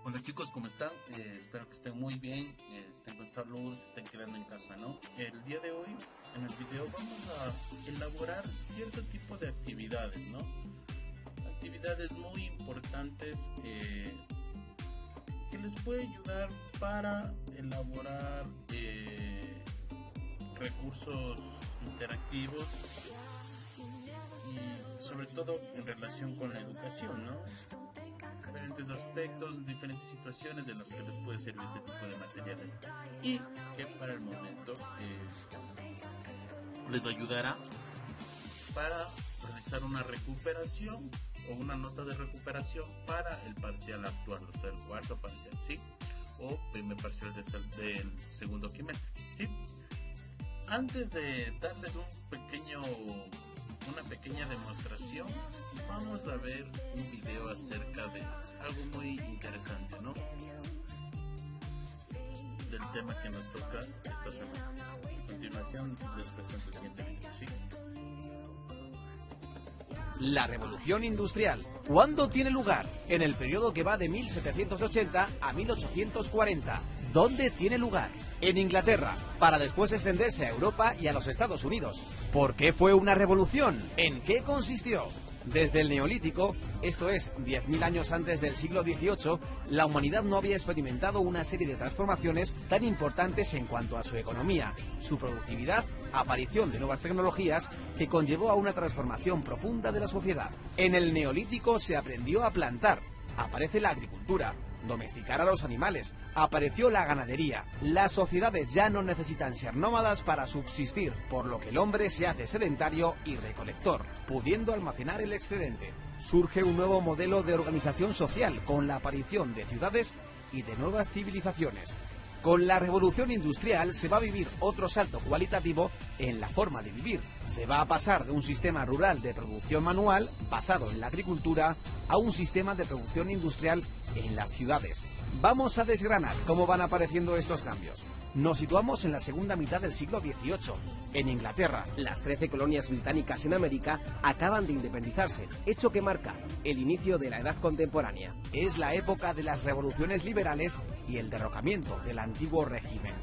Hola chicos, ¿cómo están? Espero que estén muy bien, estén con salud, se estén quedando en casa, ¿no? El día de hoy, en el video, vamos a elaborar cierto tipo de actividades, ¿no? Actividades muy importantes que les puede ayudar para elaborar recursos interactivos y sobre todo en relación con la educación, ¿no? Diferentes aspectos, diferentes situaciones de las que les puede servir este tipo de materiales y que para el momento les ayudará para realizar una recuperación o una nota de recuperación para el parcial actual, o sea, el cuarto parcial, ¿sí? O primer parcial del segundo quimestre, ¿sí? Antes de darles una pequeña demostración, vamos a ver un video acerca de algo muy interesante, ¿no? Del tema que nos toca esta semana. A continuación les presento el siguiente video, ¿sí? La revolución industrial. ¿Cuándo tiene lugar? En el periodo que va de 1780 a 1840. ¿Dónde tiene lugar? En Inglaterra, para después extenderse a Europa y a los Estados Unidos. ¿Por qué fue una revolución? ¿En qué consistió? Desde el Neolítico, esto es, 10.000 años antes del siglo XVIII, la humanidad no había experimentado una serie de transformaciones tan importantes en cuanto a su economía, su productividad, aparición de nuevas tecnologías, que conllevó a una transformación profunda de la sociedad. En el Neolítico se aprendió a plantar, aparece la agricultura, domesticar a los animales, apareció la ganadería. Las sociedades ya no necesitan ser nómadas para subsistir, por lo que el hombre se hace sedentario y recolector, pudiendo almacenar el excedente. Surge un nuevo modelo de organización social con la aparición de ciudades y de nuevas civilizaciones. Con la revolución industrial se va a vivir otro salto cualitativo en la forma de vivir. Se va a pasar de un sistema rural de producción manual, basado en la agricultura, a un sistema de producción industrial en las ciudades. Vamos a desgranar cómo van apareciendo estos cambios. Nos situamos en la segunda mitad del siglo XVIII. En Inglaterra, las 13 colonias británicas en América acaban de independizarse, hecho que marca el inicio de la edad contemporánea. Es la época de las revoluciones liberales y el derrocamiento del antiguo régimen.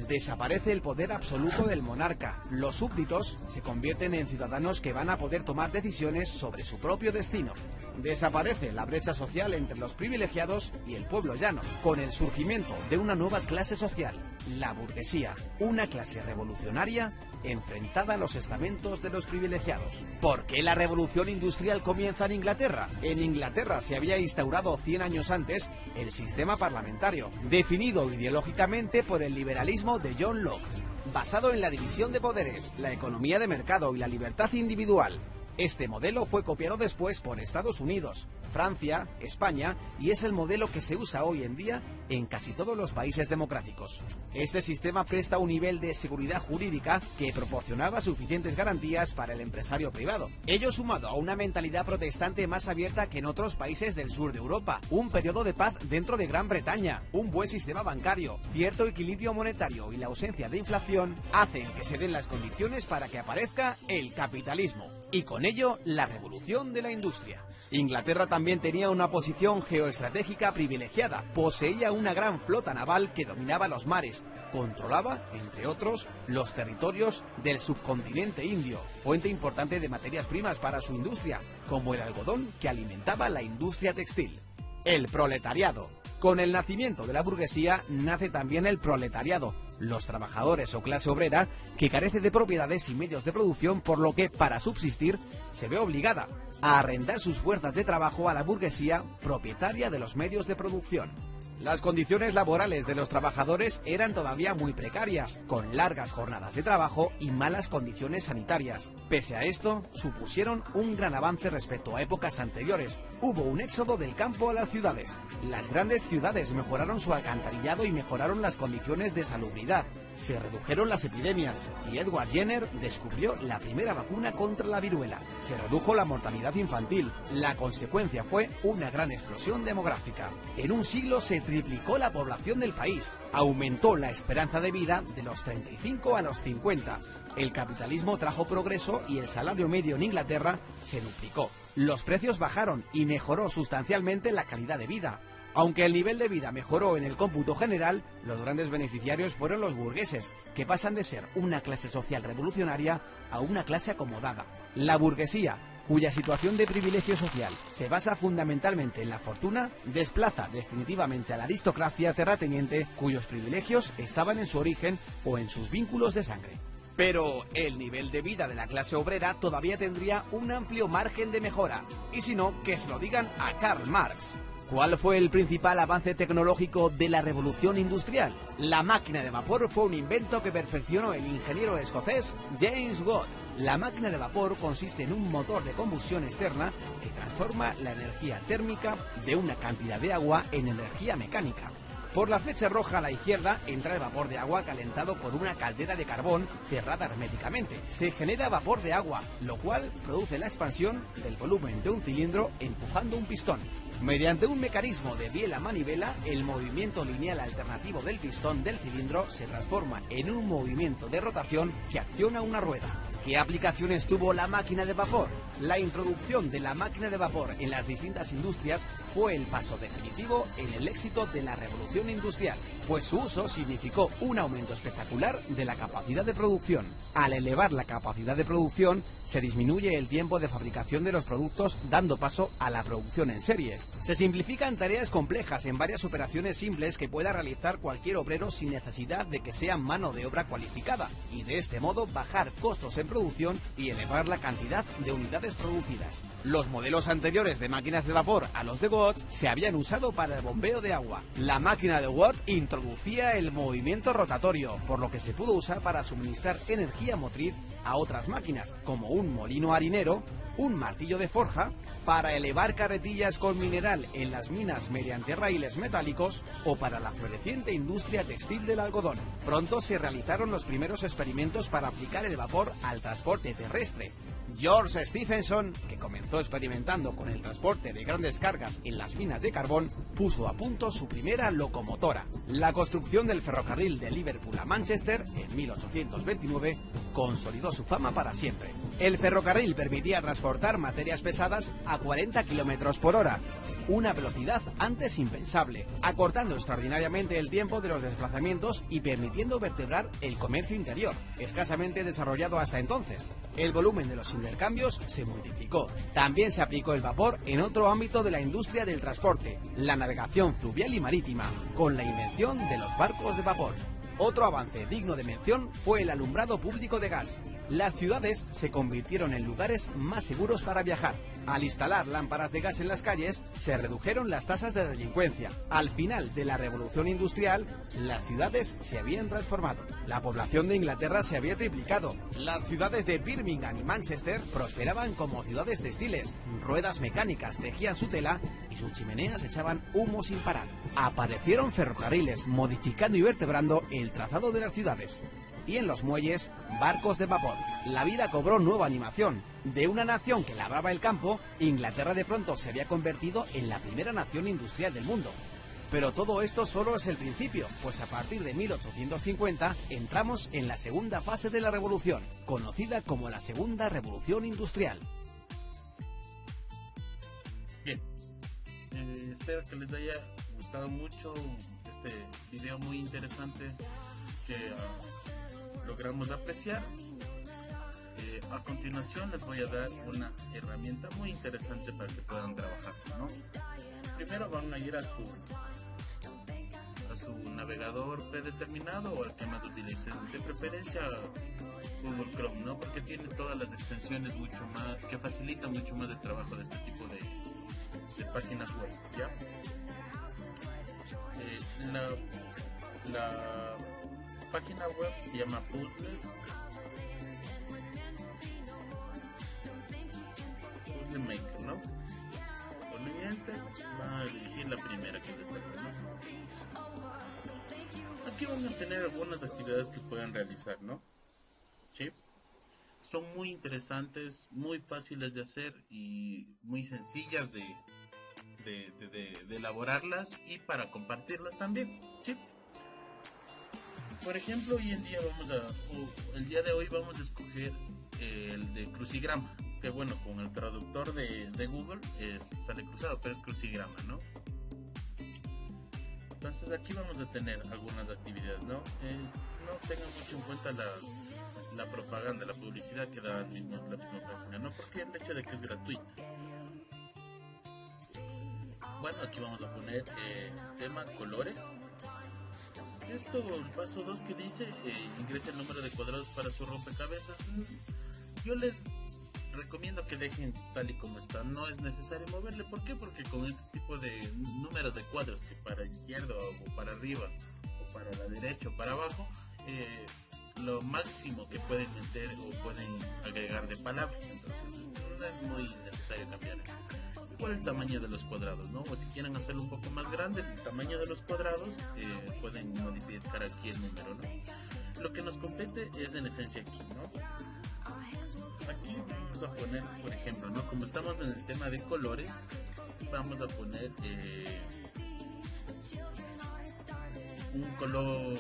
Desaparece el poder absoluto del monarca. Los súbditos se convierten en ciudadanos que van a poder tomar decisiones sobre su propio destino. Desaparece la brecha social entre los privilegiados y el pueblo llano, con el surgimiento de una nueva clase social, la burguesía, una clase revolucionaria enfrentada a los estamentos de los privilegiados. ¿Por qué la revolución industrial comienza en Inglaterra? En Inglaterra se había instaurado 100 años antes el sistema parlamentario, definido ideológicamente por el liberalismo de John Locke, basado en la división de poderes, la economía de mercado y la libertad individual. Este modelo fue copiado después por Estados Unidos, Francia, España, y es el modelo que se usa hoy en día en casi todos los países democráticos. Este sistema presta un nivel de seguridad jurídica que proporcionaba suficientes garantías para el empresario privado. Ello sumado a una mentalidad protestante más abierta que en otros países del sur de Europa, un periodo de paz dentro de Gran Bretaña, un buen sistema bancario, cierto equilibrio monetario y la ausencia de inflación hacen que se den las condiciones para que aparezca el capitalismo. Y con ello, la revolución de la industria. Inglaterra también tenía una posición geoestratégica privilegiada. Poseía una gran flota naval que dominaba los mares. Controlaba, entre otros, los territorios del subcontinente indio, fuente importante de materias primas para su industria, como el algodón que alimentaba la industria textil. El proletariado. Con el nacimiento de la burguesía nace también el proletariado, los trabajadores o clase obrera que carece de propiedades y medios de producción, por lo que, para subsistir, se ve obligada a arrendar sus fuerzas de trabajo a la burguesía propietaria de los medios de producción. Las condiciones laborales de los trabajadores eran todavía muy precarias, con largas jornadas de trabajo y malas condiciones sanitarias. Pese a esto, supusieron un gran avance respecto a épocas anteriores. Hubo un éxodo del campo a las ciudades. Las grandes ciudades mejoraron su alcantarillado y mejoraron las condiciones de salubridad. Se redujeron las epidemias y Edward Jenner descubrió la primera vacuna contra la viruela. Se redujo la mortalidad infantil. La consecuencia fue una gran explosión demográfica. En un siglo se triplicó la población del país. Aumentó la esperanza de vida de los 35 a los 50. El capitalismo trajo progreso y el salario medio en Inglaterra se duplicó. Los precios bajaron y mejoró sustancialmente la calidad de vida. Aunque el nivel de vida mejoró en el cómputo general, los grandes beneficiarios fueron los burgueses, que pasan de ser una clase social revolucionaria a una clase acomodada. La burguesía, cuya situación de privilegio social se basa fundamentalmente en la fortuna, desplaza definitivamente a la aristocracia terrateniente, cuyos privilegios estaban en su origen o en sus vínculos de sangre. Pero el nivel de vida de la clase obrera todavía tendría un amplio margen de mejora, y si no, que se lo digan a Karl Marx. ¿Cuál fue el principal avance tecnológico de la revolución industrial? La máquina de vapor fue un invento que perfeccionó el ingeniero escocés James Watt. La máquina de vapor consiste en un motor de combustión externa que transforma la energía térmica de una cantidad de agua en energía mecánica. Por la flecha roja a la izquierda entra el vapor de agua calentado por una caldera de carbón cerrada herméticamente. Se genera vapor de agua, lo cual produce la expansión del volumen de un cilindro empujando un pistón. Mediante un mecanismo de biela a manivela, el movimiento lineal alternativo del pistón del cilindro se transforma en un movimiento de rotación que acciona una rueda. ¿Qué aplicaciones tuvo la máquina de vapor? La introducción de la máquina de vapor en las distintas industrias fue el paso definitivo en el éxito de la revolución industrial, pues su uso significó un aumento espectacular de la capacidad de producción. Al elevar la capacidad de producción, se disminuye el tiempo de fabricación de los productos, dando paso a la producción en serie. Se simplifican tareas complejas en varias operaciones simples que pueda realizar cualquier obrero sin necesidad de que sea mano de obra cualificada, y de este modo bajar costos en producción y elevar la cantidad de unidades producidas. Los modelos anteriores de máquinas de vapor a los de Watt se habían usado para el bombeo de agua. La máquina de Watt introducía el movimiento rotatorio, por lo que se pudo usar para suministrar energía motriz a otras máquinas, como un molino harinero, un martillo de forja, para elevar carretillas con mineral en las minas mediante raíles metálicos o para la floreciente industria textil del algodón. Pronto se realizaron los primeros experimentos para aplicar el vapor al transporte terrestre. George Stephenson, que comenzó experimentando con el transporte de grandes cargas en las minas de carbón, puso a punto su primera locomotora. La construcción del ferrocarril de Liverpool a Manchester en 1829 consolidó su fama para siempre. El ferrocarril permitía transportar materias pesadas a 40 km por hora, una velocidad antes impensable, acortando extraordinariamente el tiempo de los desplazamientos y permitiendo vertebrar el comercio interior, escasamente desarrollado hasta entonces. El volumen de los intercambios se multiplicó. También se aplicó el vapor en otro ámbito de la industria del transporte, la navegación fluvial y marítima, con la invención de los barcos de vapor. Otro avance digno de mención fue el alumbrado público de gas. Las ciudades se convirtieron en lugares más seguros para viajar. Al instalar lámparas de gas en las calles, se redujeron las tasas de delincuencia. Al final de la revolución industrial, las ciudades se habían transformado. La población de Inglaterra se había triplicado. Las ciudades de Birmingham y Manchester prosperaban como ciudades textiles. Ruedas mecánicas tejían su tela y sus chimeneas echaban humo sin parar. Aparecieron ferrocarriles, modificando y vertebrando el trazado de las ciudades. Y en los muelles, barcos de vapor. La vida cobró nueva animación. De una nación que labraba el campo, Inglaterra de pronto se había convertido en la primera nación industrial del mundo. Pero todo esto solo es el principio, pues a partir de 1850 entramos en la segunda fase de la revolución, conocida como la Segunda Revolución Industrial. Bien, espero que les haya gustado mucho este video muy interesante que logramos apreciar. A continuación les voy a dar una herramienta muy interesante para que puedan trabajar, ¿no? Primero van a ir a su navegador predeterminado o al que más utilicen, de preferencia Google Chrome, ¿no? Porque tiene todas las extensiones mucho más, que facilitan mucho más el trabajo de este tipo de páginas web, ¿ya? La página web se llama Puzzle Maker, ¿no? Conveniente, van a elegir la primera que les salga, ¿no? Aquí van a tener algunas actividades que pueden realizar, ¿no? ¿Sí? Son muy interesantes, muy fáciles de hacer y muy sencillas de elaborarlas y para compartirlas también, ¿sí? Por ejemplo, el día de hoy vamos a escoger el de crucigrama, que bueno, con el traductor de Google sale cruzado, pero es crucigrama, ¿no? Entonces aquí vamos a tener algunas actividades, ¿no? No tengan mucho en cuenta la propaganda, la publicidad que da la misma página, ¿no? Porque el hecho de que es gratuita. Bueno, aquí vamos a poner tema colores. Esto, el paso 2 que dice, ingrese el número de cuadrados para su rompecabezas. Yo les recomiendo que dejen tal y como está, no es necesario moverle. ¿Por qué? Porque con este tipo de números de cuadros, que para izquierda o para arriba o para la derecha o para abajo, lo máximo que pueden meter o pueden agregar de palabras, entonces no es muy necesario cambiar por el tamaño de los cuadrados, ¿no? O si quieren hacerlo un poco más grande, el tamaño de los cuadrados, pueden modificar aquí el número, ¿no? Lo que nos compete es en esencia aquí, ¿no? Aquí vamos a poner, por ejemplo, ¿no? Como estamos en el tema de colores, vamos a poner un color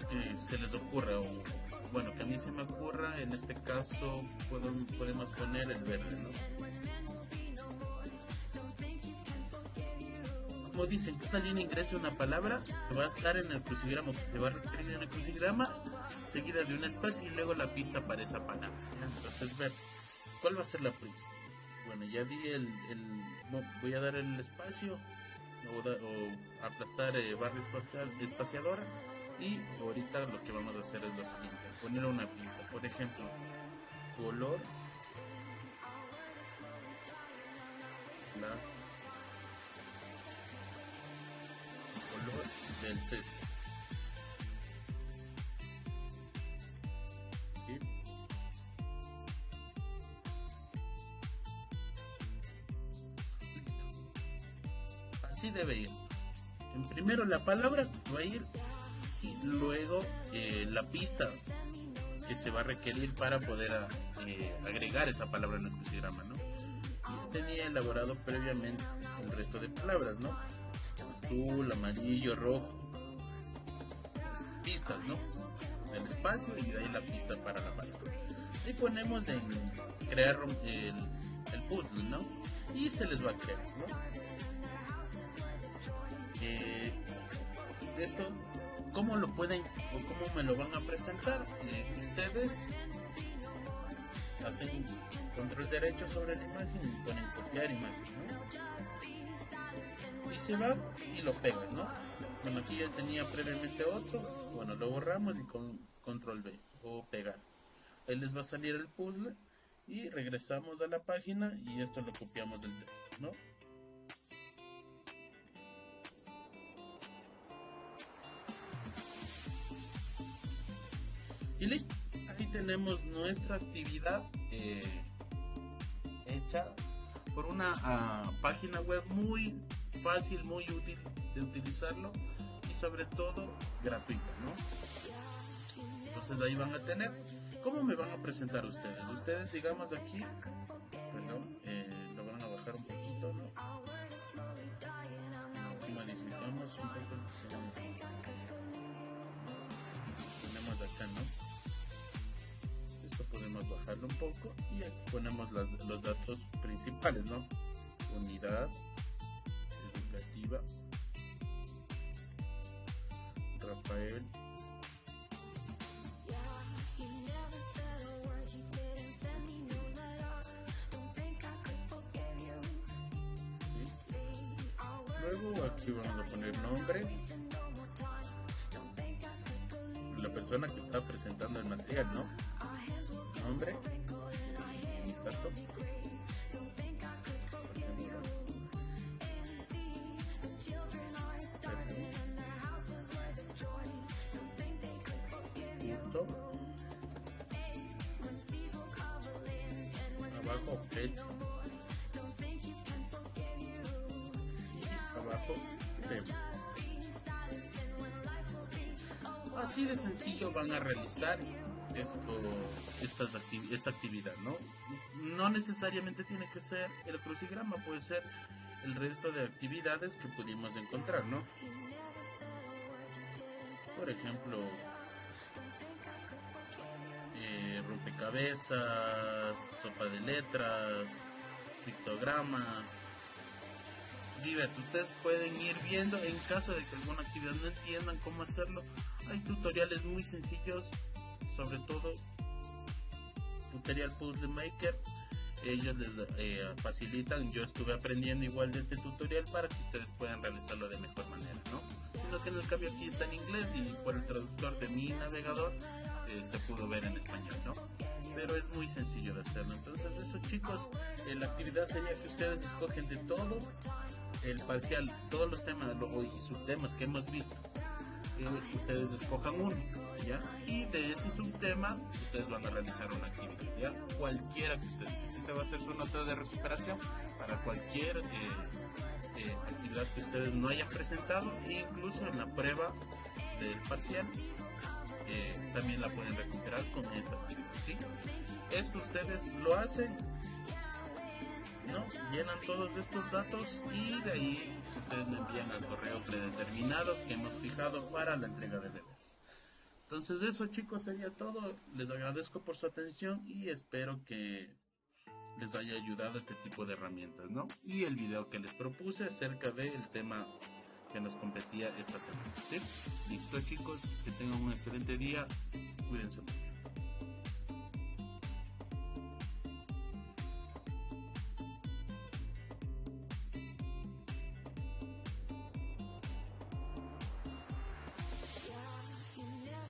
que se les ocurra, o bueno, que a mí se me ocurra. En este caso podemos poner el verde, ¿no? Como dicen, cada línea ingresa una palabra que va a estar en el crucigrama, que se va a referir en el crucigrama, seguida de un espacio y luego la pista para esa palabra, ¿ya? Entonces, ver cuál va a ser la pista. Bueno, ya di voy a dar el espacio o aplastar barra espaciadora, y ahorita lo que vamos a hacer es lo siguiente: poner una pista. Por ejemplo, color color del césped. ¿Sí? Listo. Así debe ir. En primero la palabra va a ir, y luego la pista que se va a requerir para poder agregar esa palabra en el crucigrama, ¿no? Yo tenía elaborado previamente el resto de palabras, ¿no? Azul, amarillo, rojo, pues, pistas, ¿no? El espacio y de ahí la pista para la palabra. Y ponemos en crear el puzzle, ¿no? Y se les va a crear, ¿no? Esto, ¿cómo lo pueden o cómo me lo van a presentar? Ustedes hacen control derecho sobre la imagen y ponen copiar imagen, ¿no? Y se va y lo pegan, ¿no? Bueno, aquí ya tenía previamente otro, bueno, lo borramos y con control B o pegar. Ahí les va a salir el puzzle y regresamos a la página y esto lo copiamos del texto, ¿no? Y listo, ahí tenemos nuestra actividad hecha por una página web muy fácil, muy útil de utilizarlo y sobre todo gratuita, ¿no? Entonces ahí van a tener. ¿Cómo me van a presentar ustedes? Ustedes, digamos aquí, perdón, lo van a bajar un poquito, ¿no? Aquí modificamos un poco. Ponemos acá, ¿no? Podemos bajarlo un poco y aquí ponemos los datos principales, ¿no? Unidad educativa Rafael Luego aquí vamos a poner nombre, la persona que está presentando el material, ¿no? Nombre, en mi caso, punto, abajo fecha y abajo tema. Así de sencillo van a realizar esta actividad, ¿no? No necesariamente tiene que ser el crucigrama, puede ser el resto de actividades que pudimos encontrar, ¿no? Por ejemplo, rompecabezas, sopa de letras, pictogramas, diverso. Ustedes pueden ir viendo en caso de que alguna actividad no entiendan cómo hacerlo. Hay tutoriales muy sencillos, sobre todo tutorial Puzzle Maker. Ellos les facilitan. Yo estuve aprendiendo igual de este tutorial para que ustedes puedan realizarlo de mejor manera, ¿no? Sino que en el cambio aquí está en inglés y por el traductor de mi navegador se pudo ver en español, ¿no? Pero es muy sencillo de hacerlo. Entonces eso, chicos, la actividad sería que ustedes escogen de todo el parcial, todos los temas y subtemas que hemos visto. Ustedes escojan uno, ¿ya? Y de ese subtema ustedes van a realizar una actividad, ¿ya? Cualquiera que ustedes. Esa va a ser su nota de recuperación para cualquier actividad que ustedes no hayan presentado, e incluso en la prueba del parcial también la pueden recuperar con esta actividad, ¿sí? Esto ustedes lo hacen, ¿no? Llenan todos estos datos y de ahí ustedes me envían al correo predeterminado que hemos fijado para la entrega de deberes. Entonces eso, chicos, sería todo. Les agradezco por su atención y espero que les haya ayudado este tipo de herramientas, ¿no? Y el video que les propuse acerca del tema que nos competía esta semana, ¿sí? Listo, chicos, que tengan un excelente día, cuídense mucho.